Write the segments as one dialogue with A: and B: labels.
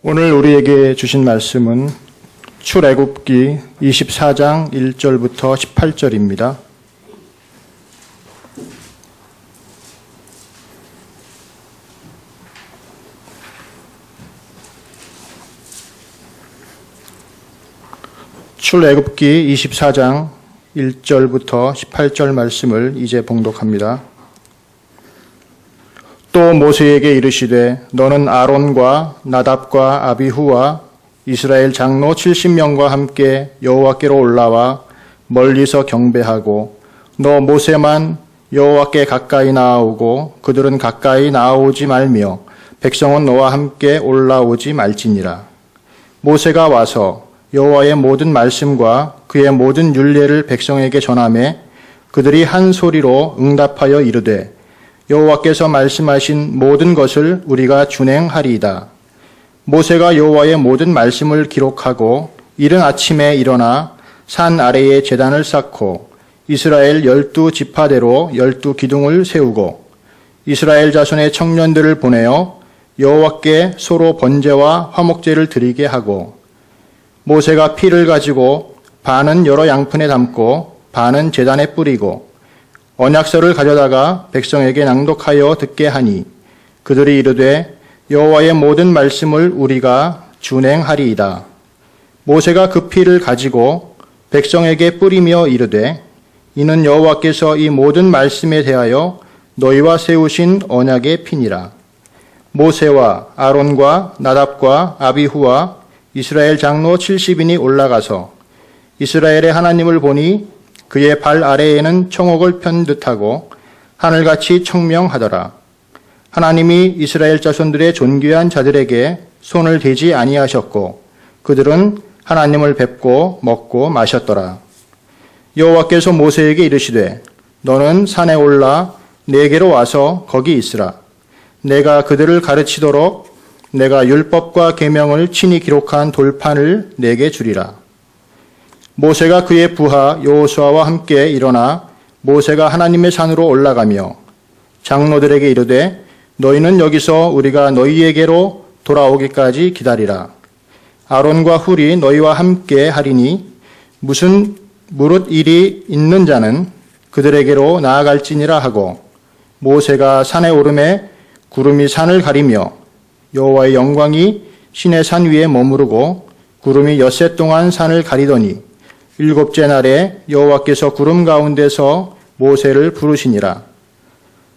A: 오늘 우리에게 주신 말씀은 출애굽기 24장 1절부터 18절입니다. 출애굽기 24장 1절부터 18절 말씀을 이제 봉독합니다. 또 모세에게 이르시되 너는 아론과 나답과 아비후와 이스라엘 장로 70명과 함께 여호와께로 올라와 멀리서 경배하고 너 모세만 여호와께 가까이 나아오고 그들은 가까이 나아오지 말며 백성은 너와 함께 올라오지 말지니라. 모세가 와서 여호와의 모든 말씀과 그의 모든 율례를 백성에게 전하매 그들이 한 소리로 응답하여 이르되 여호와께서 말씀하신 모든 것을 우리가 준행하리이다. 모세가 여호와의 모든 말씀을 기록하고 이른 아침에 일어나 산 아래에 제단을 쌓고 이스라엘 12지파대로 12기둥을 세우고 이스라엘 자손의 청년들을 보내어 여호와께 소로 번제와 화목제를 드리게 하고 모세가 피를 가지고 반은 여러 양푼에 담고 반은 제단에 뿌리고 언약서를 가져다가 백성에게 낭독하여 듣게 하니 그들이 이르되 여호와의 모든 말씀을 우리가 준행하리이다. 모세가 그 피를 가지고 백성에게 뿌리며 이르되 이는 여호와께서 이 모든 말씀에 대하여 너희와 세우신 언약의 피니라. 모세와 아론과 나답과 아비후와 이스라엘 장로 70인이 올라가서 이스라엘의 하나님을 보니 그의 발 아래에는 청옥을 편 듯하고 하늘같이 청명하더라. 하나님이 이스라엘 자손들의 존귀한 자들에게 손을 대지 아니하셨고 그들은 하나님을 뵙고 먹고 마셨더라. 여호와께서 모세에게 이르시되 너는 산에 올라 내게로 와서 거기 있으라. 내가 그들을 가르치도록 내가 율법과 계명을 친히 기록한 돌판을 내게 주리라. 모세가 그의 부하 여호수아와 함께 일어나 모세가 하나님의 산으로 올라가며 장로들에게 이르되 너희는 여기서 우리가 너희에게로 돌아오기까지 기다리라. 아론과 훌이 너희와 함께 하리니 무슨 무릇 일이 있는 자는 그들에게로 나아갈지니라 하고 모세가 산에 오르매 구름이 산을 가리며 여호와의 영광이 시내 산 위에 머무르고 구름이 엿새 동안 산을 가리더니 일곱째 날에 여호와께서 구름 가운데서 모세를 부르시니라.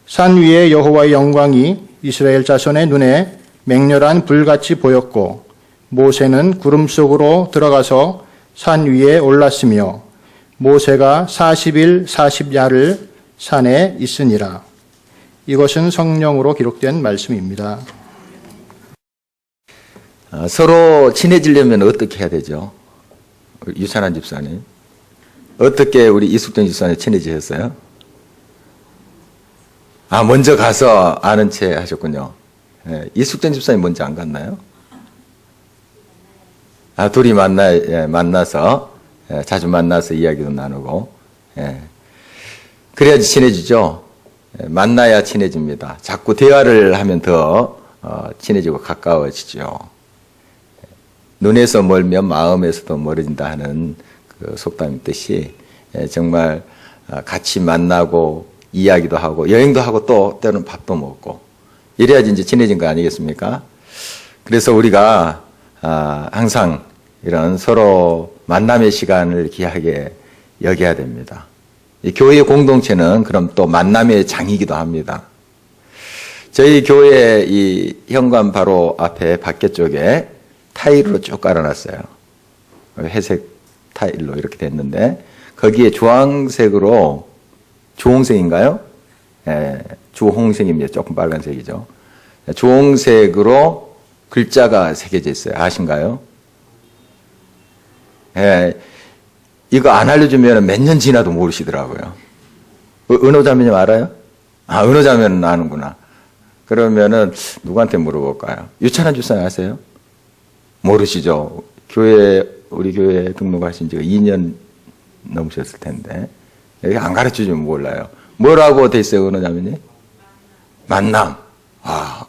A: 산 위에 여호와의 영광이 이스라엘 자손의 눈에 맹렬한 불같이 보였고 모세는 구름 속으로 들어가서 산 위에 올랐으며 모세가 40일 40야를 산에 있으니라. 이것은 성령으로 기록된 말씀입니다.
B: 서로 친해지려면 어떻게 해야 되죠? 유찬한 집사님, 어떻게 우리 이숙정 집사님 친해지셨어요? 먼저 가서 아는 체 하셨군요. 이숙정 집사님 먼저 안 갔나요? 둘이 만나서 자주 만나서 이야기도 나누고, 그래야지 친해지죠. 만나야 친해집니다. 자꾸 대화를 하면 더 친해지고 가까워지죠. 눈에서 멀면 마음에서도 멀어진다 하는 그 속담 있듯이 정말 같이 만나고 이야기도 하고 여행도 하고 또 때로는 밥도 먹고 이래야지 이제 친해진 거 아니겠습니까? 그래서 우리가 항상 이런 서로 만남의 시간을 귀하게 여겨야 됩니다. 이 교회 공동체는 그럼 또 만남의 장이기도 합니다. 저희 교회 이 현관 바로 앞에 밖에 쪽에 타일로 쭉 깔아놨어요. 회색 타일로 이렇게 됐는데 거기에 주황색으로 주홍색인가요? 주홍색입니다. 조금 빨간색이죠. 주홍색으로 글자가 새겨져 있어요. 아신가요? 이거 안 알려주면 몇 년 지나도 모르시더라고요. 은호자매님 알아요? 은호자매는 아는구나. 그러면은 누구한테 물어볼까요? 유찬한 집사님 아세요? 모르시죠? 우리 교회 등록하신 지가 2년 넘으셨을 텐데. 여기 안 가르쳐주면 몰라요. 뭐라고 돼 있어요, 은호자매님? 만남.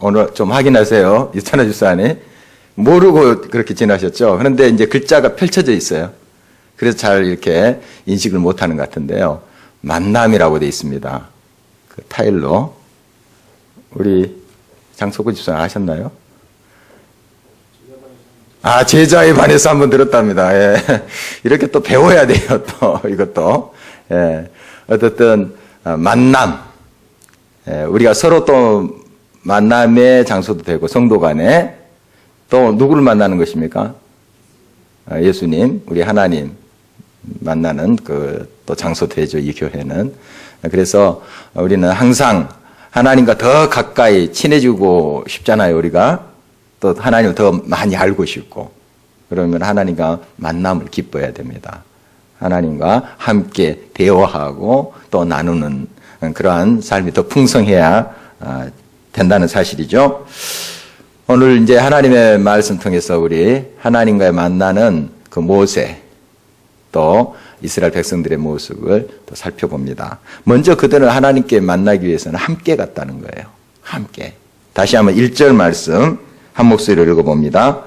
B: 오늘 좀 확인하세요. 유찬한 집사님. 모르고 그렇게 지나셨죠. 그런데 이제 글자가 펼쳐져 있어요. 그래서 잘 이렇게 인식을 못하는 것 같은데요. 만남이라고 되어 있습니다. 그 타일로. 우리 장석구 집사님 아셨나요? 제자에 반해서 한번 들었답니다. 예. 이렇게 또 배워야 돼요, 또, 이것도. 예. 어쨌든, 만남. 예. 우리가 서로 또 만남의 장소도 되고, 성도 간에 또 누구를 만나는 것입니까? 예수님, 우리 하나님 만나는 또 장소 되죠, 이 교회는. 그래서 우리는 항상 하나님과 더 가까이 친해지고 싶잖아요, 우리가. 또 하나님을 더 많이 알고 싶고. 그러면 하나님과 만남을 기뻐해야 됩니다. 하나님과 함께 대화하고 또 나누는 그러한 삶이 더 풍성해야 된다는 사실이죠. 오늘 이제 하나님의 말씀 통해서 우리 하나님과의 만나는 그 모세, 또 이스라엘 백성들의 모습을 또 살펴봅니다. 먼저 그들은 하나님께 만나기 위해서는 함께 갔다는 거예요. 함께. 다시 한번 1절 말씀 한 목소리로 읽어봅니다.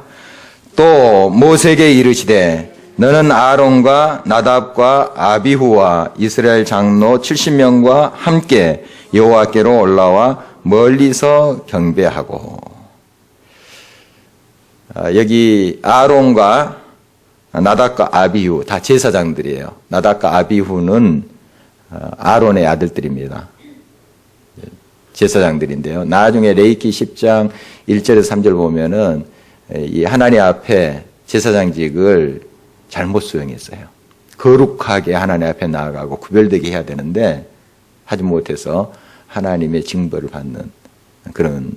B: 또 모세에게 이르시되 너는 아론과 나답과 아비후와 이스라엘 장로 70명과 함께 여호와께로 올라와 멀리서 경배하고. 여기 아론과 나답과 아비후 다 제사장들이에요. 나답과 아비후는 아론의 아들들입니다. 제사장들인데요. 나중에 레위기 10장 1절에서 3절 보면은 이 하나님 앞에 제사장직을 잘못 수행했어요. 거룩하게 하나님 앞에 나아가고 구별되게 해야 되는데 하지 못해서 하나님의 징벌을 받는 그런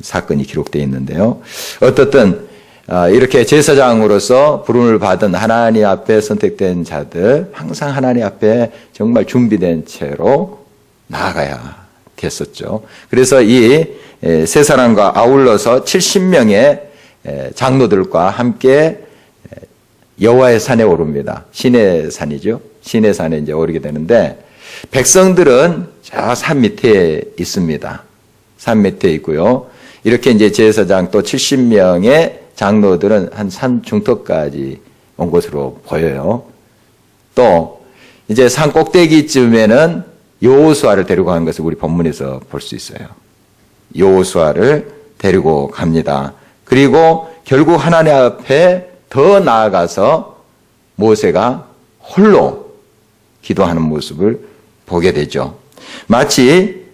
B: 사건이 기록되어 있는데요. 어떻든 이렇게 제사장으로서 부름을 받은 하나님 앞에 선택된 자들 항상 하나님 앞에 정말 준비된 채로 나아가야 됐었죠. 그래서 이 세 사람과 아울러서 70명의 장로들과 함께 여호와의 산에 오릅니다. 시내 산이죠. 시내 산에 이제 오르게 되는데 백성들은 저 산 밑에 있습니다. 산 밑에 있고요. 이렇게 이제 제사장 또 70명의 장로들은 한 산 중턱까지 온 것으로 보여요. 또 이제 산 꼭대기쯤에는 여호수아를 데리고 간 것을 우리 본문에서 볼 수 있어요. 여호수아를 데리고 갑니다. 그리고 결국 하나님 앞에 더 나아가서 모세가 홀로 기도하는 모습을 보게 되죠. 마치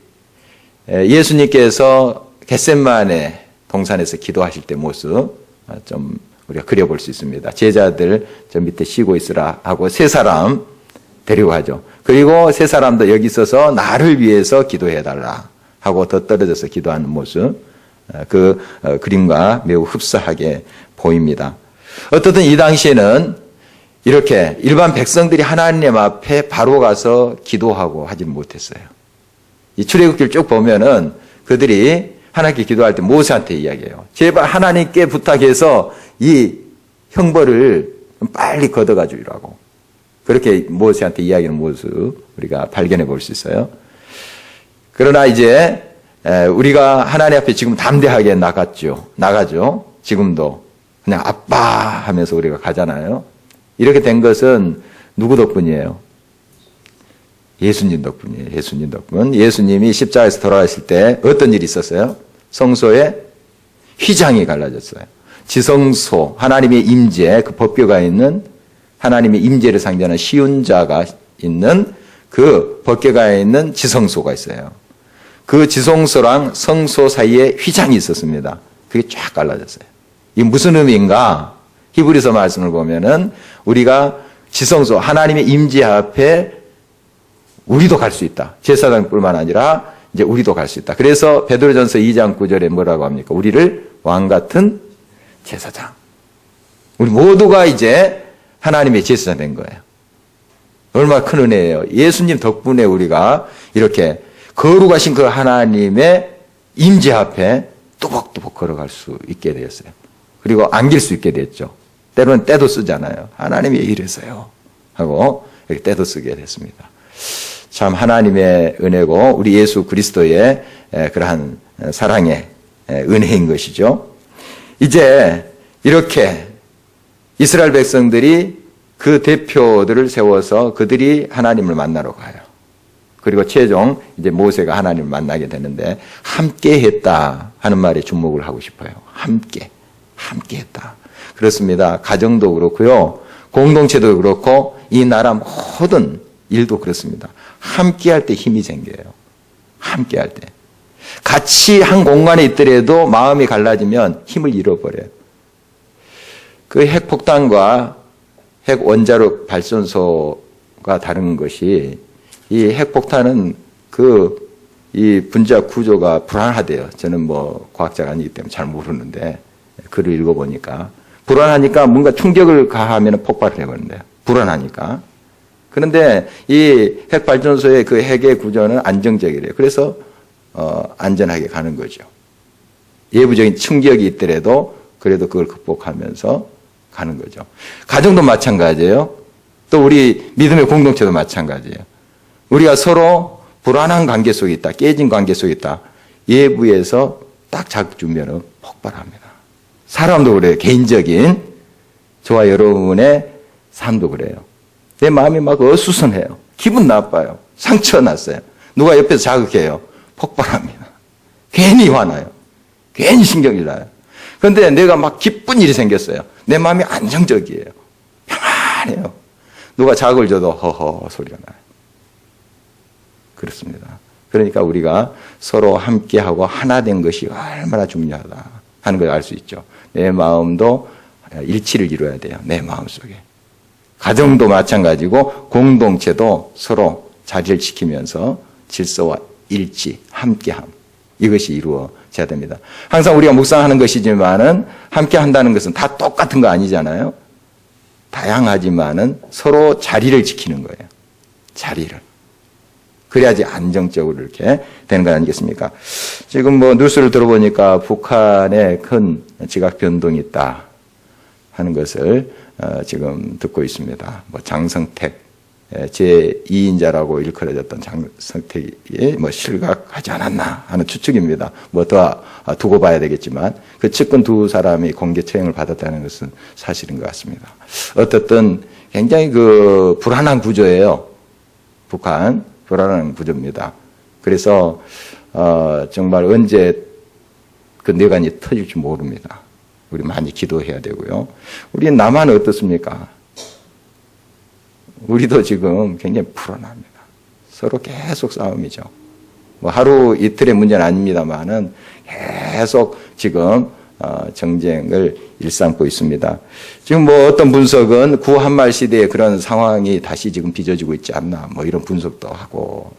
B: 예수님께서 겟세마네 동산에서 기도하실 때 모습 좀 우리가 그려볼 수 있습니다. 제자들 저 밑에 쉬고 있으라 하고 세 사람 데리고 가죠. 그리고 세 사람도 여기 있어서 나를 위해서 기도해달라 하고 더 떨어져서 기도하는 모습, 그 그림과 매우 흡사하게 보입니다. 어떻든 이 당시에는 이렇게 일반 백성들이 하나님 앞에 바로 가서 기도하고 하지 못했어요. 이 출애굽기를 쭉 보면은 그들이 하나님께 기도할 때 모세한테 이야기해요. 제발 하나님께 부탁해서 이 형벌을 빨리 걷어가 주라고. 그렇게 모세한테 이야기하는 모습 우리가 발견해 볼 수 있어요. 그러나 이제 우리가 하나님 앞에 지금 담대하게 나가죠. 지금도 그냥 아빠 하면서 우리가 가잖아요. 이렇게 된 것은 누구 덕분이에요? 예수님 덕분이에요. 예수님 덕분. 예수님이 십자가에서 돌아가실 때 어떤 일이 있었어요? 성소에 휘장이 갈라졌어요. 지성소, 하나님의 임재, 그 법궤가 있는 하나님의 임재를 상징하는 시운자가 있는 그 법궤가 있는 지성소가 있어요. 그 지성소랑 성소 사이에 휘장이 있었습니다. 그게 쫙 갈라졌어요. 이게 무슨 의미인가? 히브리서 말씀을 보면은 우리가 지성소, 하나님의 임재 앞에 우리도 갈 수 있다. 제사장뿐만 아니라 이제 우리도 갈 수 있다. 그래서 베드로전서 2장 9절에 뭐라고 합니까? 우리를 왕 같은 제사장. 우리 모두가 이제 하나님의 제사장 된 거예요. 얼마나 큰 은혜예요. 예수님 덕분에 우리가 이렇게 거룩하신 그 하나님의 임재 앞에 뚜벅뚜벅 걸어갈 수 있게 되었어요. 그리고 안길 수 있게 됐죠. 때로는 때도 쓰잖아요. 하나님이 이래서요 하고 이렇게 때도 쓰게 됐습니다. 참 하나님의 은혜고 우리 예수 그리스도의 그러한 사랑의 은혜인 것이죠. 이제 이렇게 이스라엘 백성들이 그 대표들을 세워서 그들이 하나님을 만나러 가요. 그리고 최종 이제 모세가 하나님을 만나게 되는데 함께 했다 하는 말에 주목을 하고 싶어요. 함께 했다. 그렇습니다. 가정도 그렇고요. 공동체도 그렇고 이 나라 모든 일도 그렇습니다. 함께 할 때 힘이 생겨요. 함께 할 때. 같이 한 공간에 있더라도 마음이 갈라지면 힘을 잃어버려요. 그 핵폭탄과 핵원자력 발전소가 다른 것이 이 핵폭탄은 이 분자 구조가 불안하대요. 저는 뭐 과학자가 아니기 때문에 잘 모르는데 글을 읽어보니까 불안하니까 뭔가 충격을 가하면 폭발을 해버린대요. 불안하니까. 그런데 이 핵발전소의 그 핵의 구조는 안정적이래요. 그래서 안전하게 가는 거죠. 외부적인 충격이 있더라도 그래도 그걸 극복하면서 가는 거죠. 가정도 마찬가지예요. 또 우리 믿음의 공동체도 마찬가지예요. 우리가 서로 불안한 관계 속에 있다. 깨진 관계 속에 있다. 외부에서 딱 자극 주면 폭발합니다. 사람도 그래요. 개인적인 저와 여러분의 삶도 그래요. 내 마음이 막 어수선해요. 기분 나빠요. 상처 났어요. 누가 옆에서 자극해요. 폭발합니다. 괜히 화나요. 괜히 신경이 나요. 그런데 내가 막 기쁜 일이 생겼어요. 내 마음이 안정적이에요. 평안해요. 누가 자극을 줘도 허허 소리가 나요. 그렇습니다. 그러니까 우리가 서로 함께하고 하나 된 것이 얼마나 중요하다 하는 걸 알 수 있죠. 내 마음도 일치를 이루어야 돼요. 내 마음속에. 가정도 마찬가지고 공동체도 서로 자리를 지키면서 질서와 일치, 함께함 이것이 이루어져야 됩니다. 항상 우리가 묵상하는 것이지만은 함께한다는 것은 다 똑같은 거 아니잖아요. 다양하지만은 서로 자리를 지키는 거예요. 자리를. 그래야지 안정적으로 이렇게 되는 거 아니겠습니까? 지금 뭐 뉴스를 들어보니까 북한에 큰 지각 변동이 있다 하는 것을 지금 듣고 있습니다. 뭐 장성택 제2인자라고 일컬어졌던 장성택이 뭐 실각하지 않았나 하는 추측입니다. 뭐 더 두고 봐야 되겠지만 그 측근 두 사람이 공개 처형을 받았다는 것은 사실인 것 같습니다. 어떻든 굉장히 그 불안한 구조예요. 북한 불안한 구조입니다. 그래서 정말 언제 그 뇌관이 터질지 모릅니다. 우리 많이 기도해야 되고요. 우리 남한은 어떻습니까? 우리도 지금 굉장히 불안합니다. 서로 계속 싸움이죠. 뭐 하루 이틀의 문제는 아닙니다만은 계속 지금 정쟁을 일삼고 있습니다. 지금 뭐 어떤 분석은 구한말 시대의 그런 상황이 다시 지금 빚어지고 있지 않나 뭐 이런 분석도 하고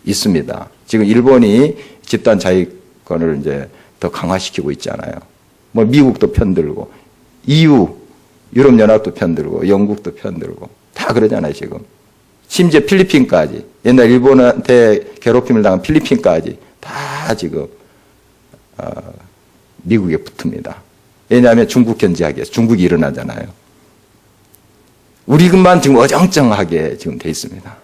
B: 있습니다. 지금 일본이 집단 자위권을 이제 더 강화시키고 있잖아요. 뭐 미국도 편들고 EU 유럽연합도 편들고 영국도 편들고 다 그러잖아요 지금. 심지어 필리핀까지 옛날 일본한테 괴롭힘을 당한 필리핀까지 다 지금 미국에 붙습니다. 왜냐하면 중국 견제하기 위해서 중국이 일어나잖아요. 우리만 지금 어정쩡하게 지금 돼 있습니다.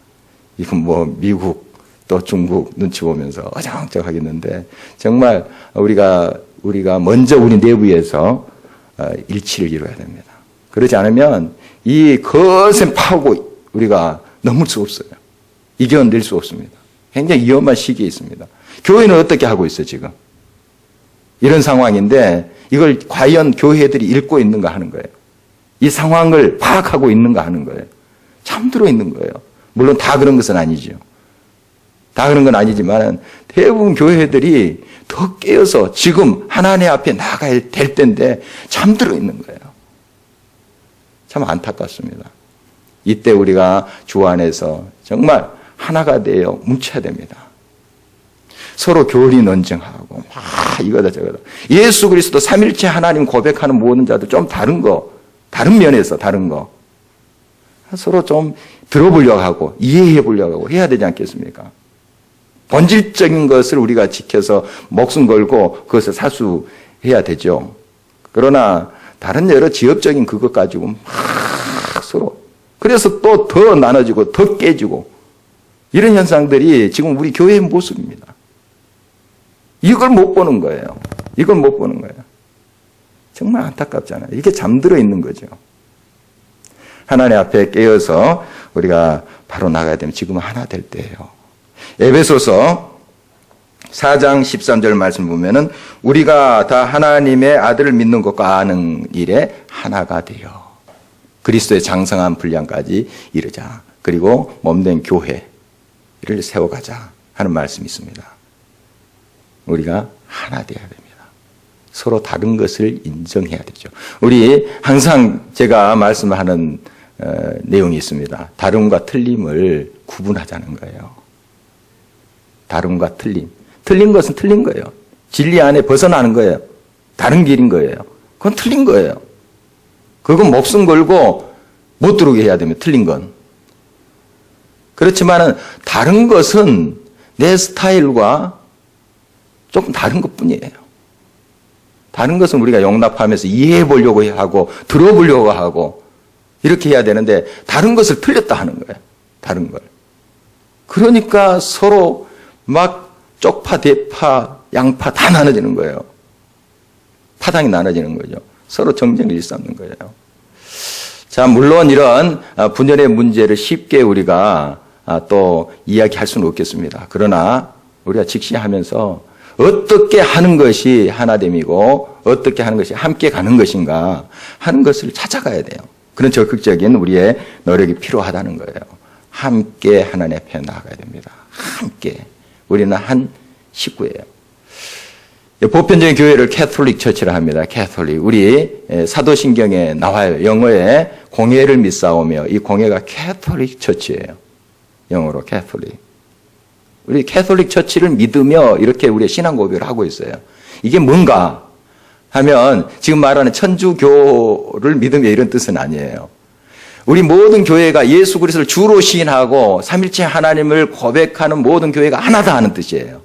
B: 이건 뭐 미국 또 중국 눈치 보면서 어정쩡하겠는데 정말 우리가 먼저 우리 내부에서 일치를 이루어야 됩니다. 그러지 않으면 이 거센 파고 우리가 넘을 수 없어요. 이겨낼 수 없습니다. 굉장히 위험한 시기에 있습니다. 교회는 어떻게 하고 있어요, 지금? 이런 상황인데 이걸 과연 교회들이 읽고 있는가 하는 거예요. 이 상황을 파악하고 있는가 하는 거예요. 잠들어 있는 거예요. 물론 다 그런 것은 아니죠. 다 그런 건 아니지만 대부분 교회들이 더 깨어서 지금 하나님 앞에 나가야 될 때인데 잠들어 있는 거예요. 참 안타깝습니다. 이때 우리가 주 안에서 정말 하나가 되어 뭉쳐야 됩니다. 서로 교리 논증하고 이거다 저거다. 예수 그리스도 삼일체 하나님 고백하는 모든 자들 좀 다른 면에서 다른 거 서로 좀 들어보려고 하고 이해해 보려고 하고 해야 되지 않겠습니까? 본질적인 것을 우리가 지켜서 목숨 걸고 그것을 사수해야 되죠. 그러나 다른 여러 지엽적인 그것 가지고 막 서로 그래서 또 더 나눠지고 더 깨지고 이런 현상들이 지금 우리 교회의 모습입니다. 이걸 못 보는 거예요. 이걸 못 보는 거예요. 정말 안타깝잖아요. 이렇게 잠들어 있는 거죠. 하나님 앞에 깨어서 우리가 바로 나가야 되면 지금은 하나 될 때예요. 에베소서 4장 13절 말씀 보면은 우리가 다 하나님의 아들을 믿는 것과 아는 일에 하나가 되어 그리스도의 장성한 분량까지 이르자. 그리고 몸된 교회를 세워가자 하는 말씀이 있습니다. 우리가 하나 되어야 됩니다. 서로 다른 것을 인정해야 되죠. 우리 항상 제가 말씀하는 내용이 있습니다. 다름과 틀림을 구분하자는 거예요. 다름과 틀림. 틀린 것은 틀린 거예요. 진리 안에 벗어나는 거예요. 다른 길인 거예요. 그건 틀린 거예요. 그건 목숨 걸고 못 들어오게 해야 됩니다. 틀린 건. 그렇지만은 다른 것은 내 스타일과 조금 다른 것뿐이에요. 다른 것은 우리가 용납하면서 이해해 보려고 하고 들어보려고 하고 이렇게 해야 되는데 다른 것을 틀렸다 하는 거예요. 다른 걸. 그러니까 서로 막 쪽파, 대파, 양파 다 나눠지는 거예요. 파당이 나눠지는 거죠. 서로 정쟁을 일삼는 거예요. 자, 물론 이런 분열의 문제를 쉽게 우리가 또 이야기할 수는 없겠습니다. 그러나 우리가 직시하면서 어떻게 하는 것이 하나됨이고 어떻게 하는 것이 함께 가는 것인가 하는 것을 찾아가야 돼요. 그런 적극적인 우리의 노력이 필요하다는 거예요. 함께 하나님 앞에 나아가야 됩니다. 함께. 우리는 한 식구예요. 보편적인 교회를 캐톨릭 처치라 합니다. 캐톨릭. 우리 사도신경에 나와요. 영어에 공예를 믿사오며 이 공예가 캐톨릭 처치예요. 영어로 캐톨릭. 우리 캐톨릭 처치를 믿으며 이렇게 우리의 신앙 고백을 하고 있어요. 이게 뭔가 하면 지금 말하는 천주교를 믿으며 이런 뜻은 아니에요. 우리 모든 교회가 예수 그리스도를 주로 시인하고 삼일체 하나님을 고백하는 모든 교회가 하나다 하는 뜻이에요.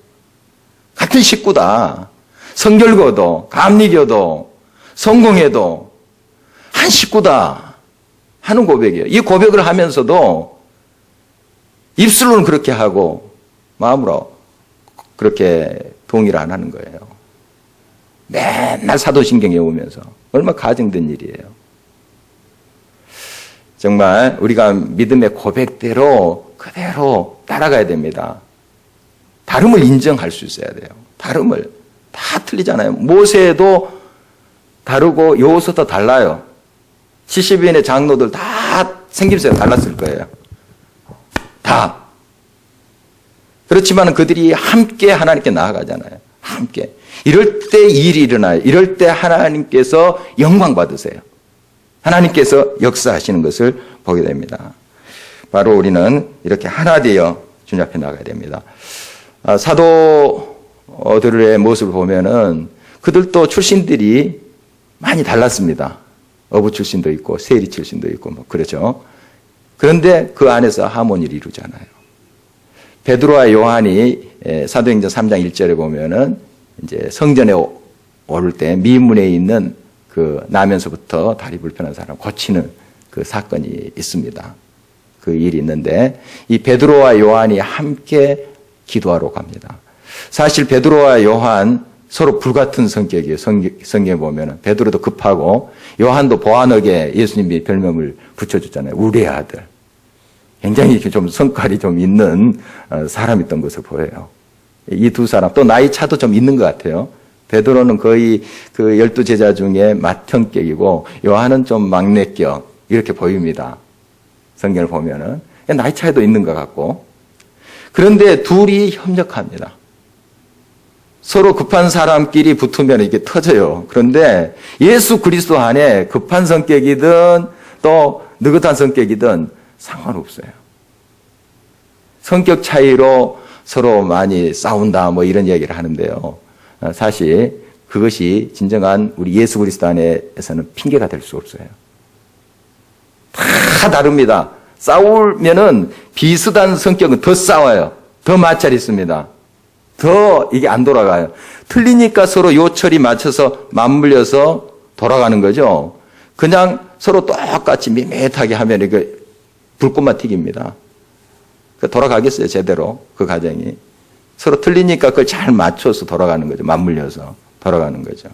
B: 같은 식구다. 성결교도, 감리교도, 성공회도 한 식구다 하는 고백이에요. 이 고백을 하면서도 입술로는 그렇게 하고 마음으로 그렇게 동의를 안 하는 거예요. 맨날 사도신경에 오면서 얼마나 가증된 일이에요. 정말 우리가 믿음의 고백대로 그대로 따라가야 됩니다. 다름을 인정할 수 있어야 돼요. 다름을. 다 틀리잖아요. 모세도 다르고 여호수아도 달라요. 70인의 장로들 다 생김새가 달랐을 거예요. 다. 그렇지만 그들이 함께 하나님께 나아가잖아요. 함께. 이럴 때 일이 일어나요. 이럴 때 하나님께서 영광 받으세요. 하나님께서 역사하시는 것을 보게 됩니다. 바로 우리는 이렇게 하나 되어 주님 앞에 나가야 됩니다. 사도들의 모습을 보면은 그들도 출신들이 많이 달랐습니다. 어부 출신도 있고 세리 출신도 있고 뭐 그렇죠. 그런데 그 안에서 하모니를 이루잖아요. 베드로와 요한이 사도행전 3장 1절에 보면은 이제 성전에 오를 때 미문에 있는 그 나면서부터 다리 불편한 사람 고치는 그 사건이 있습니다. 그 일이 있는데 이 베드로와 요한이 함께 기도하러 갑니다. 사실 베드로와 요한 서로 불같은 성격이에요. 성경에 보면 베드로도 급하고 요한도 보안하게 예수님이 별명을 붙여줬잖아요. 우리의 아들. 굉장히 좀 성깔이 좀 있는 사람이었던 것을 보여요. 이 두 사람 또 나이 차도 좀 있는 것 같아요. 베드로는 거의 그 12제자 중에 맏형격이고 요한은 좀 막내격 이렇게 보입니다. 성경을 보면은 나이 차이도 있는 것 같고 그런데 둘이 협력합니다. 서로 급한 사람끼리 붙으면 이게 터져요. 그런데 예수 그리스도 안에 급한 성격이든 또 느긋한 성격이든 상관없어요. 성격 차이로 서로 많이 싸운다 뭐 이런 얘기를 하는데요. 사실 그것이 진정한 우리 예수 그리스도 안에서는 핑계가 될 수 없어요. 다 다릅니다. 싸우면은 비슷한 성격은 더 싸워요. 더 마찰이 있습니다. 더 이게 안 돌아가요. 틀리니까 서로 요철이 맞춰서 맞물려서 돌아가는 거죠. 그냥 서로 똑같이 밋밋하게 하면 이게 불꽃만 튀깁니다. 돌아가겠어요, 제대로. 그 가정이. 서로 틀리니까 그걸 잘 맞춰서 돌아가는 거죠. 맞물려서 돌아가는 거죠.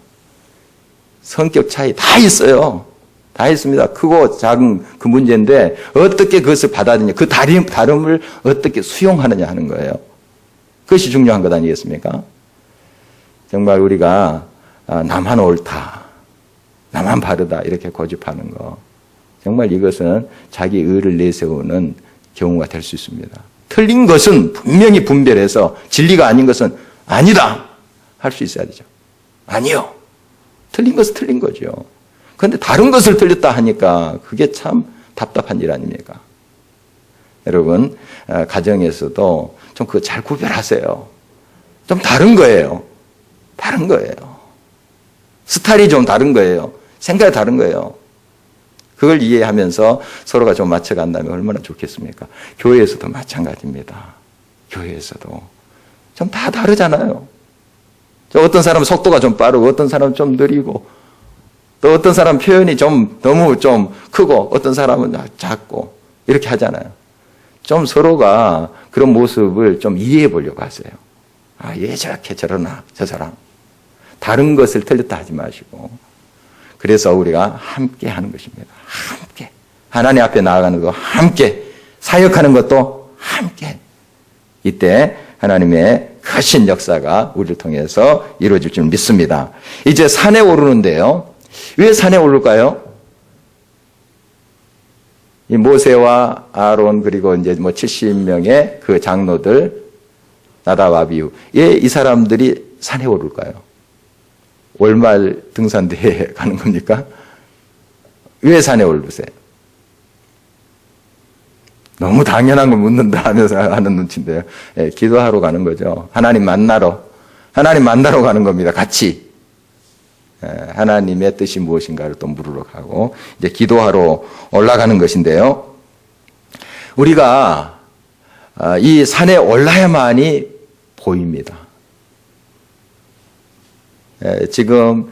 B: 성격 차이 다 있어요. 다 있습니다. 크고 작은 그 문제인데 어떻게 그것을 받아들이냐, 그 다름을 어떻게 수용하느냐 하는 거예요. 그것이 중요한 것 아니겠습니까? 정말 우리가 나만 옳다, 나만 바르다 이렇게 고집하는 거, 정말 이것은 자기 의를 내세우는 경우가 될 수 있습니다. 틀린 것은 분명히 분별해서 진리가 아닌 것은 아니다 할 수 있어야 되죠. 아니요, 틀린 것은 틀린 거죠. 그런데 다른 것을 틀렸다 하니까 그게 참 답답한 일 아닙니까? 여러분, 가정에서도 좀 그거 잘 구별하세요. 좀 다른 거예요. 다른 거예요. 스타일이 좀 다른 거예요. 생각이 다른 거예요. 그걸 이해하면서 서로가 좀 맞춰간다면 얼마나 좋겠습니까? 교회에서도 마찬가지입니다. 교회에서도 좀 다 다르잖아요. 어떤 사람은 속도가 좀 빠르고 어떤 사람은 좀 느리고 또 어떤 사람은 표현이 좀 너무 좀 크고 어떤 사람은 작고 이렇게 하잖아요. 좀 서로가 그런 모습을 좀 이해해 보려고 하세요. 아, 얘 저렇게 저러나 저 사람. 다른 것을 틀렸다 하지 마시고 그래서 우리가 함께 하는 것입니다. 함께. 하나님 앞에 나아가는 거 함께. 사역하는 것도 함께. 이때 하나님의 크신 역사가 우리를 통해서 이루어질 줄 믿습니다. 이제 산에 오르는데요. 왜 산에 오를까요? 이 모세와 아론 그리고 이제 70명의 그 장로들 나답 아비후 이 사람들이 산에 오를까요? 월말 등산대회 가는 겁니까? 왜 산에 오르세요? 너무 당연한 걸 묻는다 하면서 하는 눈치인데요. 예, 기도하러 가는 거죠. 하나님 만나러 가는 겁니다. 같이. 예, 하나님의 뜻이 무엇인가를 또 물으러 가고 이제 기도하러 올라가는 것인데요. 우리가 이 산에 올라야만이 보입니다. 예, 지금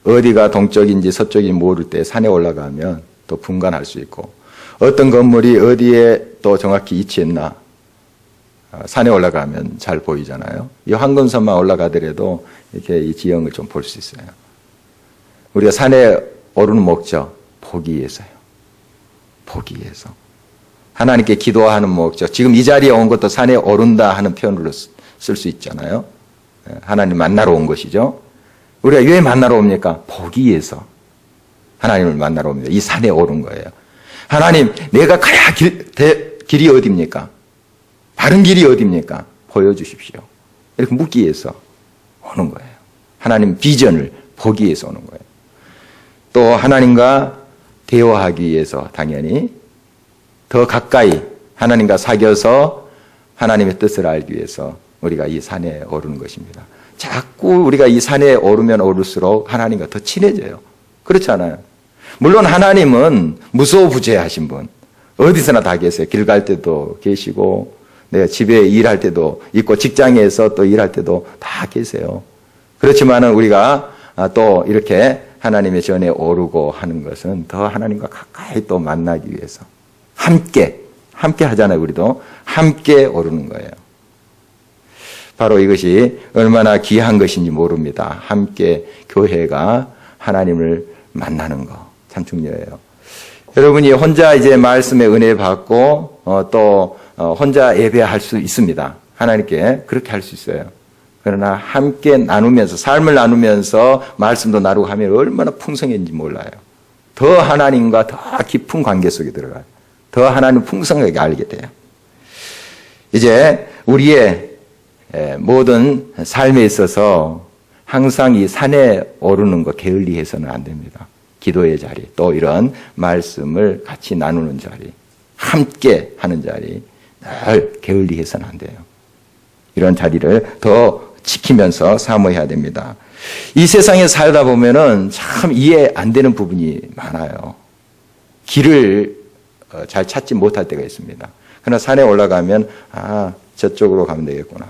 B: 어디가 동쪽인지 서쪽인지 모를 때 산에 올라가면 또 분간할 수 있고 어떤 건물이 어디에 또 정확히 위치했나 산에 올라가면 잘 보이잖아요. 이 황금선만 올라가더라도 이렇게 이 지형을 좀 볼 수 있어요. 우리가 산에 오르는 목적 보기 위해서요. 보기 위해서. 하나님께 기도하는 목적. 지금 이 자리에 온 것도 산에 오른다 하는 표현으로 쓸 수 있잖아요. 하나님 만나러 온 것이죠. 우리가 왜 만나러 옵니까? 보기 위해서 하나님을 만나러 옵니다. 이 산에 오른 거예요. 하나님, 내가 가야 길이 어디입니까? 바른 길이 어디입니까? 보여주십시오. 이렇게 묻기 위해서 오는 거예요. 하나님 비전을 보기 위해서 오는 거예요. 또 하나님과 대화하기 위해서 당연히 더 가까이 하나님과 사귀어서 하나님의 뜻을 알기 위해서 우리가 이 산에 오르는 것입니다. 자꾸 우리가 이 산에 오르면 오를수록 하나님과 더 친해져요. 그렇지 않아요? 물론 하나님은 무소부재하신 분, 어디서나 다 계세요. 길 갈 때도 계시고 내가 집에 일할 때도 있고 직장에서 또 일할 때도 다 계세요. 그렇지만은 우리가 또 이렇게 하나님의 전에 오르고 하는 것은 더 하나님과 가까이 또 만나기 위해서 함께 하잖아요. 우리도 함께 오르는 거예요. 바로 이것이 얼마나 귀한 것인지 모릅니다. 함께 교회가 하나님을 만나는 거 참 중요해요. 여러분이 혼자 이제 말씀의 은혜 받고 또 혼자 예배할 수 있습니다. 하나님께 그렇게 할 수 있어요. 그러나 함께 나누면서 삶을 나누면서 말씀도 나누고 하면 얼마나 풍성한지 몰라요. 더 하나님과 더 깊은 관계 속에 들어가요. 더 하나님 풍성하게 알게 돼요. 이제 우리의 모든 삶에 있어서 항상 이 산에 오르는 거 게을리해서는 안 됩니다. 기도의 자리, 또 이런 말씀을 같이 나누는 자리, 함께 하는 자리, 늘 게을리해서는 안 돼요. 이런 자리를 더 지키면서 사모해야 됩니다. 이 세상에 살다 보면은 참 이해 안 되는 부분이 많아요. 길을 잘 찾지 못할 때가 있습니다. 그러나 산에 올라가면 저쪽으로 가면 되겠구나.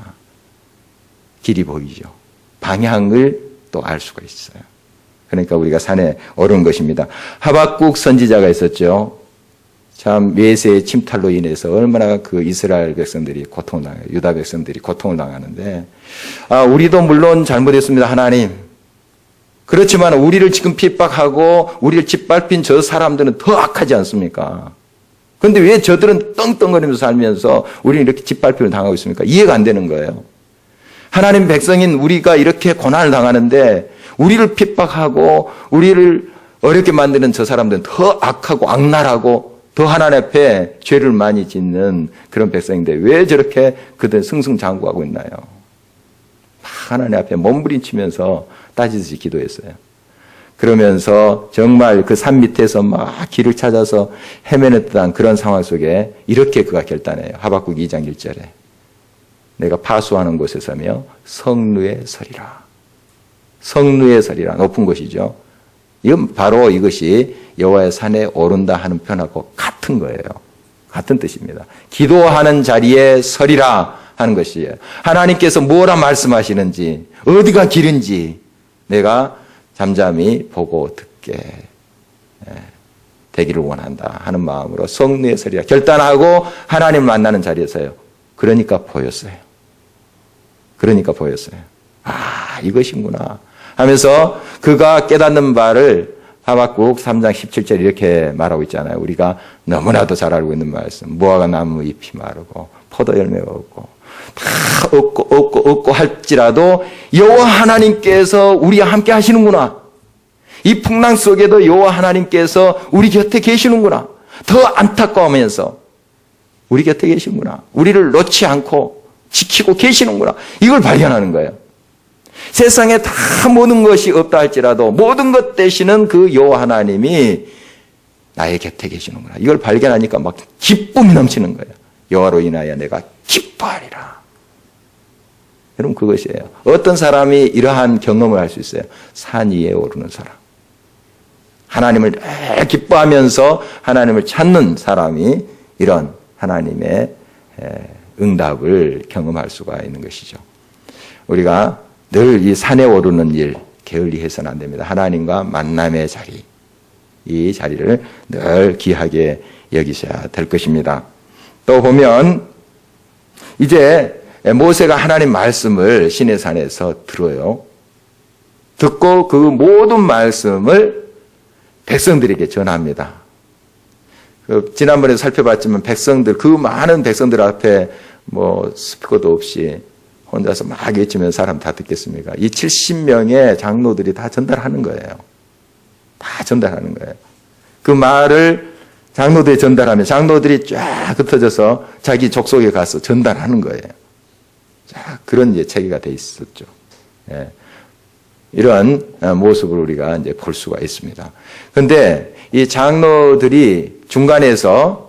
B: 길이 보이죠. 방향을 또 알 수가 있어요. 그러니까 우리가 산에 오른 것입니다. 하박국 선지자가 있었죠. 참 메세의 침탈로 인해서 얼마나 그 이스라엘 백성들이 고통을 당해요. 유다 백성들이 고통을 당하는데 우리도 물론 잘못했습니다. 하나님 그렇지만 우리를 지금 핍박하고 우리를 짓밟힌 저 사람들은 더 악하지 않습니까? 그런데 왜 저들은 떵떵거리면서 살면서 우리는 이렇게 짓밟힘을 당하고 있습니까? 이해가 안 되는 거예요. 하나님 백성인 우리가 이렇게 고난을 당하는데 우리를 핍박하고 우리를 어렵게 만드는 저 사람들은 더 악하고 악랄하고 더 하나님 앞에 죄를 많이 짓는 그런 백성인데 왜 저렇게 그들 승승장구하고 있나요? 하나님 앞에 몸부림치면서 따지듯이 기도했어요. 그러면서 정말 그 산 밑에서 막 길을 찾아서 헤매는 듯한 그런 상황 속에 이렇게 그가 결단해요. 하박국 2장 1절에 내가 파수하는 곳에 서며 성루에 서리라. 성루에 서리라. 높은 곳이죠. 이건 바로 이것이 여호와의 산에 오른다 하는 표현하고 같은 거예요. 같은 뜻입니다. 기도하는 자리에 서리라 하는 것이에요. 하나님께서 뭐라 말씀하시는지 어디가 길은지 내가 잠잠히 보고 듣게 되기를 원한다 하는 마음으로 성루에 서리라 결단하고 하나님을 만나는 자리에 서요. 그러니까 보였어요. 그러니까 보였어요. 아, 이것이구나 하면서 그가 깨닫는 바를 하박국 3장 17절 이렇게 말하고 있잖아요. 우리가 너무나도 잘 알고 있는 말씀. 무화과 나무 잎이 마르고 포도 열매가 없고 다 없고 할지라도 여호와 하나님께서 우리와 함께 하시는구나. 이 풍랑 속에도 여호와 하나님께서 우리 곁에 계시는구나. 더 안타까우면서 우리 곁에 계시는구나. 우리를 놓지 않고 지키고 계시는구나. 이걸 발견하는 거예요. 세상에 다 모든 것이 없다 할지라도 모든 것 되시는 그 여호와 하나님이 나의 곁에 계시는구나. 이걸 발견하니까 막 기쁨이 넘치는 거예요. 여호와로 인하여 내가 기뻐하리라. 여러분 그것이에요. 어떤 사람이 이러한 경험을 할 수 있어요? 산 위에 오르는 사람. 하나님을 기뻐하면서 하나님을 찾는 사람이 이런 하나님의 응답을 경험할 수가 있는 것이죠. 우리가 늘 이 산에 오르는 일 게을리 해서는 안 됩니다. 하나님과 만남의 자리, 이 자리를 늘 귀하게 여기셔야 될 것입니다. 또 보면 이제 모세가 하나님 말씀을 시내산에서 들어요. 듣고 그 모든 말씀을 백성들에게 전합니다. 지난번에 살펴봤지만 백성들, 그 많은 백성들 앞에 뭐 스피커도 없이 혼자서 막 외치면 사람 다 듣겠습니까? 이 70명의 장로들이 다 전달하는 거예요. 다 전달하는 거예요. 그 말을 장로들이 전달하면 장로들이 쫙 흩어져서 자기 족속에 가서 전달하는 거예요. 자, 그런 이제 체계가 돼 있었죠. 예. 이런 모습을 우리가 이제 볼 수가 있습니다. 그런데 이 장로들이 중간에서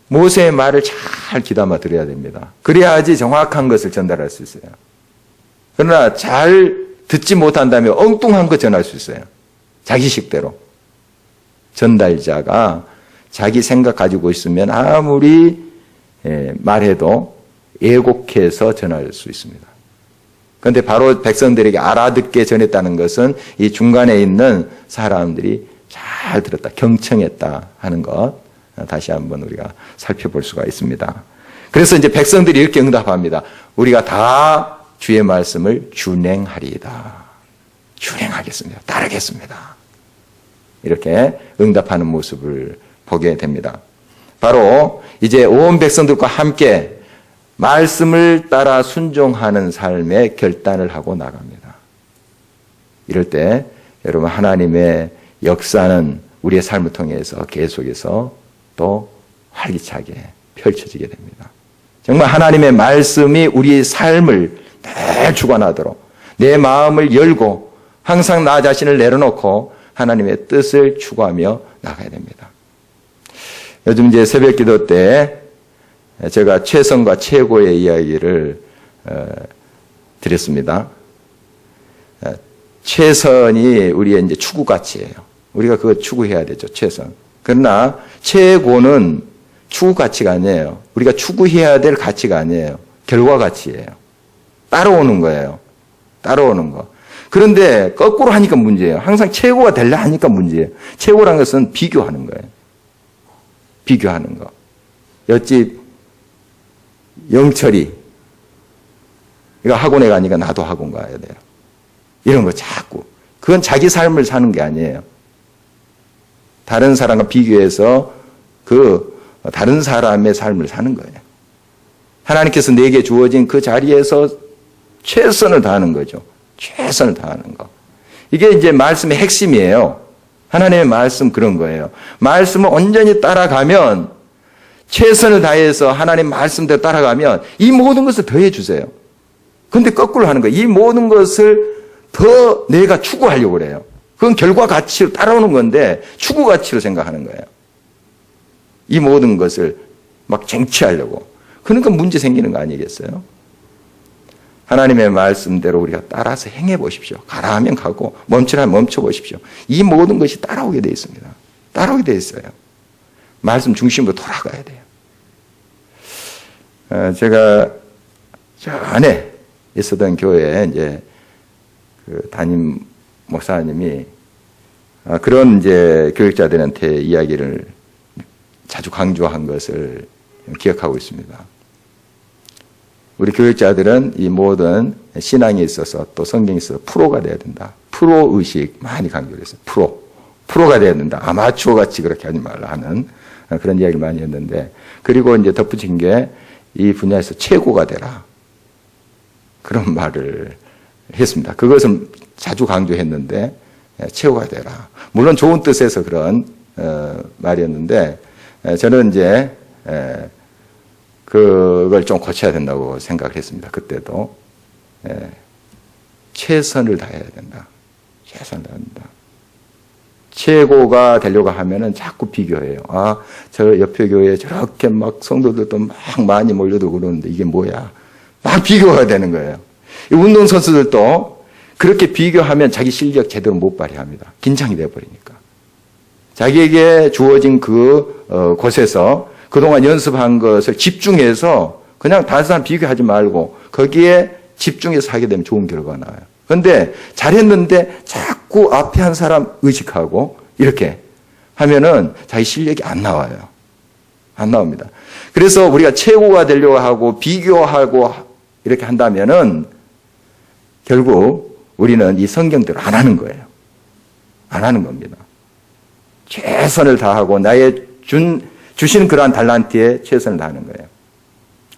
B: 모세의 말을 잘 귀담아 들어야 됩니다. 그래야지 정확한 것을 전달할 수 있어요. 그러나 잘 듣지 못한다면 엉뚱한 거 전할 수 있어요. 자기 식대로. 전달자가 자기 생각 가지고 있으면 아무리 말해도 왜곡해서 전할 수 있습니다. 그런데 바로 백성들에게 알아듣게 전했다는 것은 이 중간에 있는 사람들이 잘 들었다, 경청했다 하는 것 다시 한번 우리가 살펴볼 수가 있습니다. 그래서 이제 백성들이 이렇게 응답합니다. 우리가 다 주의 말씀을 준행하리이다. 준행하겠습니다. 따르겠습니다. 이렇게 응답하는 모습을 보게 됩니다. 바로 이제 온 백성들과 함께 말씀을 따라 순종하는 삶의 결단을 하고 나갑니다. 이럴 때 여러분 하나님의 역사는 우리의 삶을 통해서 계속해서 또 활기차게 펼쳐지게 됩니다. 정말 하나님의 말씀이 우리의 삶을 늘 주관하도록 내 마음을 열고 항상 나 자신을 내려놓고 하나님의 뜻을 추구하며 나가야 됩니다. 요즘 이제 새벽 기도 때 제가 최선과 최고의 이야기를 드렸습니다. 최선이 우리의 이제 추구 가치예요. 우리가 그거 추구해야 되죠. 최선. 그러나 최고는 추구 가치가 아니에요. 우리가 추구해야 될 가치가 아니에요. 결과 가치예요. 따라오는 거예요. 따라오는 거. 그런데 거꾸로 하니까 문제예요. 항상 최고가 되려 하니까 문제예요. 최고란 것은 비교하는 거예요. 비교하는 거. 옆집 영철이 이거 학원에 가니까 나도 학원 가야 돼요. 이런 거 자꾸 그건 자기 삶을 사는 게 아니에요. 다른 사람과 비교해서 다른 사람의 삶을 사는 거예요. 하나님께서 내게 주어진 그 자리에서 최선을 다하는 거죠. 최선을 다하는 거. 이게 이제 말씀의 핵심이에요. 하나님의 말씀 그런 거예요. 말씀을 온전히 따라가면, 최선을 다해서 하나님 말씀대로 따라가면 이 모든 것을 더해 주세요. 그런데 거꾸로 하는 거예요. 이 모든 것을 더 내가 추구하려고 그래요. 그건 결과 가치로 따라오는 건데 추구 가치로 생각하는 거예요. 이 모든 것을 막 쟁취하려고. 그러니까 문제 생기는 거 아니겠어요? 하나님의 말씀대로 우리가 따라서 행해 보십시오. 가라 하면 가고 멈추라 하면 멈춰 보십시오. 이 모든 것이 따라오게 되어 있습니다. 따라오게 되어 있어요. 말씀 중심으로 돌아가야 돼요. 제가 저 안에 있었던 교회에 이제 그 담임 목사님이 그런 이제 교육자들한테 이야기를 자주 강조한 것을 기억하고 있습니다. 우리 교육자들은 이 모든 신앙에 있어서 또 성경에 있어서 프로가 돼야 된다. 프로 의식 많이 강조를 했어요. 프로가 돼야 된다. 아마추어 같이 그렇게 하지 말라 하는 그런 이야기를 많이 했는데, 그리고 이제 덧붙인 게 이 분야에서 최고가 되라. 그런 말을 했습니다. 그것을 자주 강조했는데, 최고가 되라. 물론 좋은 뜻에서 그런 말이었는데, 저는 이제 그걸 좀 고쳐야 된다고 생각을 했습니다. 그때도. 최선을 다해야 된다. 최선을 다해야 된다. 최고가 되려고 하면은 자꾸 비교해요. 저 옆에 교회에 저렇게 막 성도들도 막 많이 몰려들고 그러는데 이게 뭐야? 막 비교가 되는 거예요. 이 운동선수들도 그렇게 비교하면 자기 실력 제대로 못 발휘합니다. 긴장이 돼버리니까. 자기에게 주어진 곳에서 그동안 연습한 것을 집중해서 그냥 다른 사람 비교하지 말고 거기에 집중해서 하게 되면 좋은 결과가 나와요. 그런데 잘했는데 자꾸 앞에 한 사람 의식하고 이렇게 하면은 자기 실력이 안 나와요. 안 나옵니다. 그래서 우리가 최고가 되려고 하고 비교하고 이렇게 한다면은 결국 우리는 이 성경대로 안 하는 거예요. 안 하는 겁니다. 최선을 다하고 나의 주신 그러한 달란트에 최선을 다하는 거예요.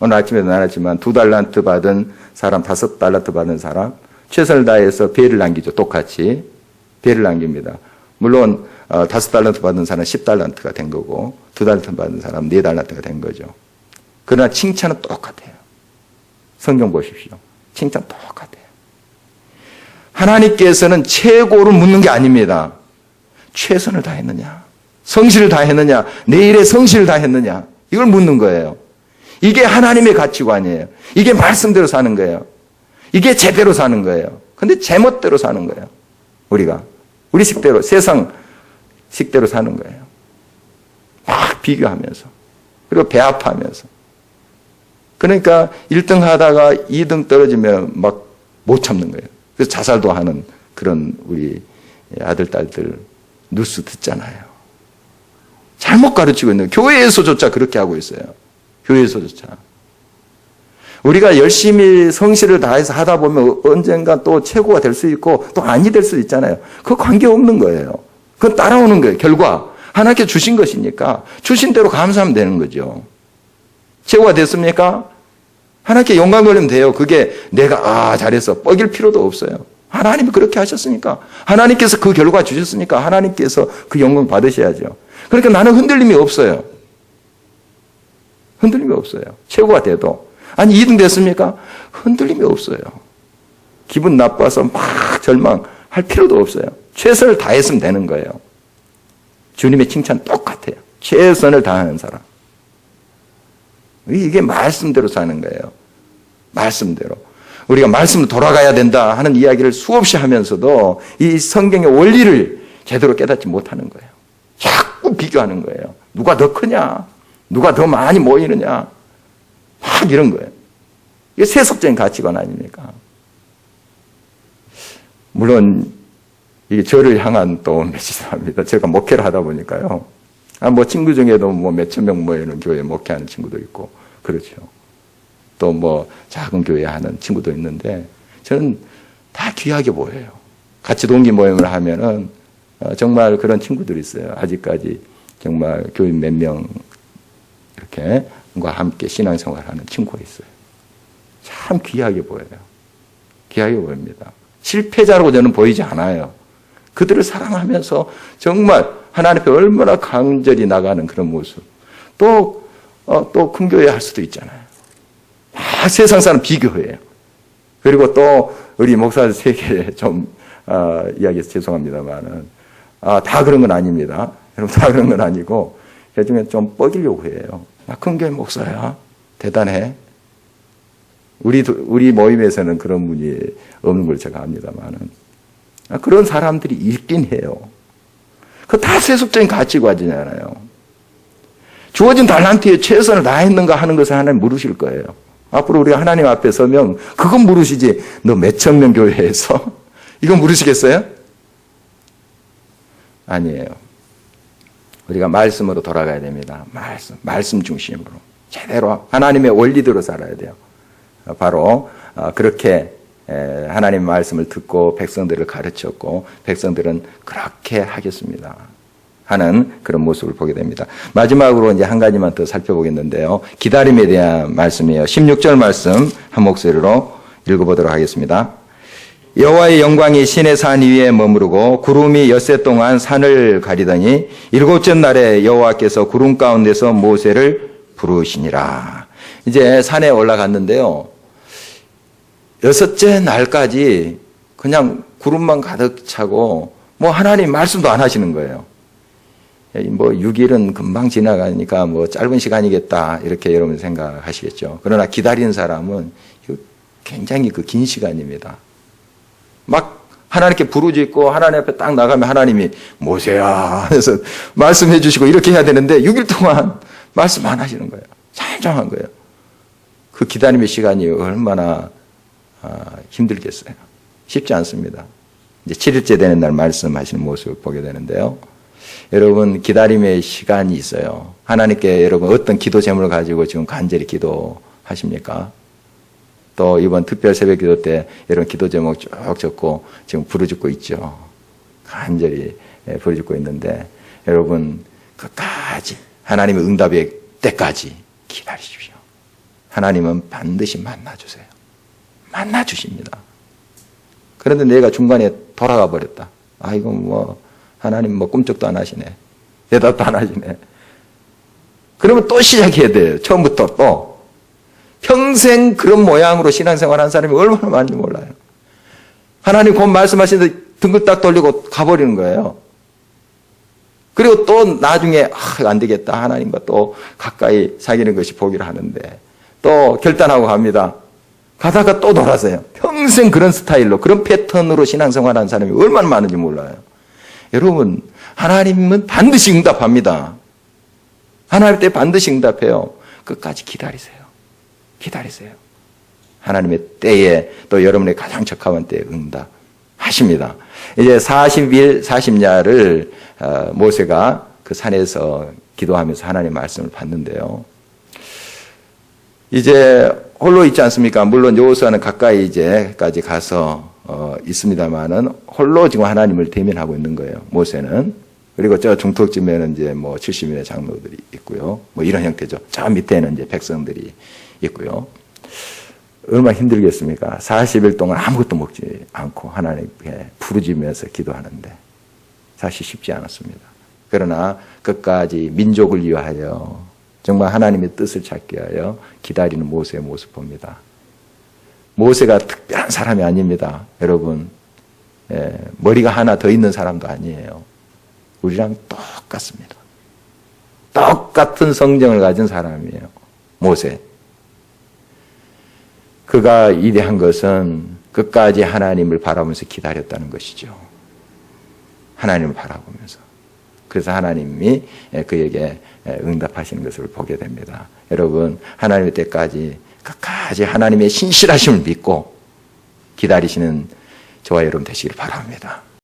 B: 오늘 아침에도 나눴지만 2달란트 받은 사람, 5달란트 받은 사람, 최선을 다해서 배를 남기죠. 똑같이 배를 남깁니다. 물론 5달란트 받은 사람은 10달란트가 된 거고 2달란트 받은 사람은 4달란트가 된 거죠. 그러나 칭찬은 똑같아요. 성경 보십시오. 칭찬 똑같아요. 하나님께서는 최고로 묻는 게 아닙니다. 최선을 다했느냐? 성실을 다했느냐? 내 일에 성실을 다했느냐? 이걸 묻는 거예요. 이게 하나님의 가치관이에요. 이게 말씀대로 사는 거예요. 이게 제대로 사는 거예요. 근데 제멋대로 사는 거예요. 우리가. 우리 식대로, 세상 식대로 사는 거예요. 막 비교하면서. 그리고 배합하면서. 그러니까 1등 하다가 2등 떨어지면 막 못 참는 거예요. 그래서 자살도 하는 그런 우리 아들, 딸들 뉴스 듣잖아요. 잘못 가르치고 있는 거예요. 교회에서조차 그렇게 하고 있어요. 교회에서조차. 우리가 열심히 성실을 다해서 하다 보면 언젠가 또 최고가 될 수 있고 또 아니 될 수 있잖아요. 그거 관계없는 거예요. 그건 따라오는 거예요. 결과. 하나님께 주신 것이니까 주신 대로 감사하면 되는 거죠. 최고가 됐습니까? 하나님께 영광 돌리면 돼요. 그게 내가 잘했어. 뻐길 필요도 없어요. 하나님이 그렇게 하셨으니까. 하나님께서 그 결과 주셨으니까 하나님께서 그 영광 받으셔야죠. 그러니까 나는 흔들림이 없어요. 흔들림이 없어요. 최고가 돼도. 아니 2등 됐습니까? 흔들림이 없어요. 기분 나빠서 막 절망할 필요도 없어요. 최선을 다했으면 되는 거예요. 주님의 칭찬 똑같아요. 최선을 다하는 사람. 이게 말씀대로 사는 거예요. 말씀대로. 우리가 말씀으로 돌아가야 된다 하는 이야기를 수없이 하면서도 이 성경의 원리를 제대로 깨닫지 못하는 거예요. 자꾸 비교하는 거예요. 누가 더 크냐? 누가 더 많이 모이느냐? 막 이런 거예요. 이게 세속적인 가치관 아닙니까? 물론 이게 저를 향한 또 메시지입니다. 제가 목회를 하다 보니까요. 뭐 친구 중에도 뭐 몇천 명 모이는 교회에 목회하는 친구도 있고 그렇죠. 또 뭐 작은 교회 하는 친구도 있는데 저는 다 귀하게 보여요. 같이 동기 모임을 하면은 정말 그런 친구들이 있어요. 아직까지 정말 교인 몇 명 이렇게과 함께 신앙생활하는 친구가 있어요. 참 귀하게 보여요. 귀하게 보입니다. 실패자라고 저는 보이지 않아요. 그들을 사랑하면서 정말 하나님 앞에 얼마나 간절히 나가는 그런 모습. 또 큰 교회 할 수도 있잖아요. 다 세상 사람 비교해요. 그리고 또 우리 목사들 세계 좀 이야기해서 죄송합니다만은 다 그런 건 아닙니다. 여러분 다 그런 건 아니고 그중에 좀 뻐기려고 해요. 나 큰 교회 목사야. 대단해. 우리 모임에서는 그런 분이 없는 걸 제가 압니다만은 그런 사람들이 있긴 해요. 그 다 세속적인 가치관이잖아요. 주어진 달란트에 최선을 다했는가 하는 것을 하나님 물으실 거예요. 앞으로 우리가 하나님 앞에 서면 그건 물으시지. 너 몇천 명 교회에서 이건 물으시겠어요? 아니에요. 우리가 말씀으로 돌아가야 됩니다. 말씀 중심으로 제대로 하나님의 원리대로 살아야 돼요. 바로 그렇게 하나님의 말씀을 듣고 백성들을 가르쳤고 백성들은 그렇게 하겠습니다 하는 그런 모습을 보게 됩니다. 마지막으로 이제 한 가지만 더 살펴보겠는데요. 기다림에 대한 말씀이에요. 16절 말씀 한 목소리로 읽어보도록 하겠습니다. 여호와의 영광이 신의 산 위에 머무르고 구름이 엿새 동안 산을 가리더니 일곱째 날에 여호와께서 구름 가운데서 모세를 부르시니라. 이제 산에 올라갔는데요. 여섯째 날까지 그냥 구름만 가득 차고 뭐 하나님 말씀도 안 하시는 거예요. 뭐 6일은 금방 지나가니까 뭐 짧은 시간이겠다 이렇게 여러분 생각하시겠죠. 그러나 기다리는 사람은 굉장히 그 긴 시간입니다. 막 하나님께 부르짖고 하나님 앞에 딱 나가면 하나님이 모세야 해서 말씀해 주시고 이렇게 해야 되는데 6일 동안 말씀 안 하시는 거예요. 잠잠한 거예요. 그 기다림의 시간이 얼마나 힘들겠어요. 쉽지 않습니다. 이제 7일째 되는 날 말씀하시는 모습을 보게 되는데요. 여러분 기다림의 시간이 있어요. 하나님께 여러분 어떤 기도 제목을 가지고 지금 간절히 기도하십니까? 또 이번 특별 새벽 기도 때 여러분 기도 제목 쭉 적고 지금 부르짖고 있죠. 간절히 부르짖고 있는데 여러분 끝까지 하나님의 응답의 때까지 기다리십시오. 하나님은 반드시 만나주세요. 만나주십니다. 그런데 내가 중간에 돌아가 버렸다. 이거 뭐 하나님 뭐 꿈쩍도 안 하시네. 대답도 안 하시네. 그러면 또 시작해야 돼요. 처음부터 또. 평생 그런 모양으로 신앙생활 한 사람이 얼마나 많은지 몰라요. 하나님 곧 말씀하시는데 등을 딱 돌리고 가버리는 거예요. 그리고 또 나중에 안 되겠다. 하나님과 또 가까이 사귀는 것이 보기를 하는데 또 결단하고 갑니다. 가다가 또 돌아서요. 평생 그런 스타일로 그런 패턴으로 신앙생활 한 사람이 얼마나 많은지 몰라요. 여러분 하나님은 반드시 응답합니다. 하나님 때 반드시 응답해요. 끝까지 기다리세요. 기다리세요. 하나님의 때에 또 여러분의 가장 적합한 때에 응답하십니다. 이제 40일 40야를 모세가 그 산에서 기도하면서 하나님의 말씀을 받는데요. 이제 홀로 있지 않습니까? 물론 여호수아는 가까이 이제까지 가서 있습니다만은 홀로 지금 하나님을 대면하고 있는 거예요. 모세는. 그리고 저 중턱쯤에는 이제 뭐 70인의 장로들이 있고요. 뭐 이런 형태죠. 저 밑에는 이제 백성들이 있고요. 얼마나 힘들겠습니까? 40일 동안 아무것도 먹지 않고 하나님께 부르짖으면서 기도하는데 사실 쉽지 않았습니다. 그러나 끝까지 민족을 위하여 정말 하나님의 뜻을 찾기 위하여 기다리는 모세의 모습 봅니다. 모세가 특별한 사람이 아닙니다. 여러분 머리가 하나 더 있는 사람도 아니에요. 우리랑 똑같습니다. 똑같은 성정을 가진 사람이에요. 모세. 그가 위대한 것은 끝까지 하나님을 바라보면서 기다렸다는 것이죠. 하나님을 바라보면서. 그래서 하나님이 그에게 응답하시는 것을 보게 됩니다. 여러분 하나님의 때까지 끝까지 하나님의 신실하심을 믿고 기다리시는 저와 여러분 되시기를 바랍니다.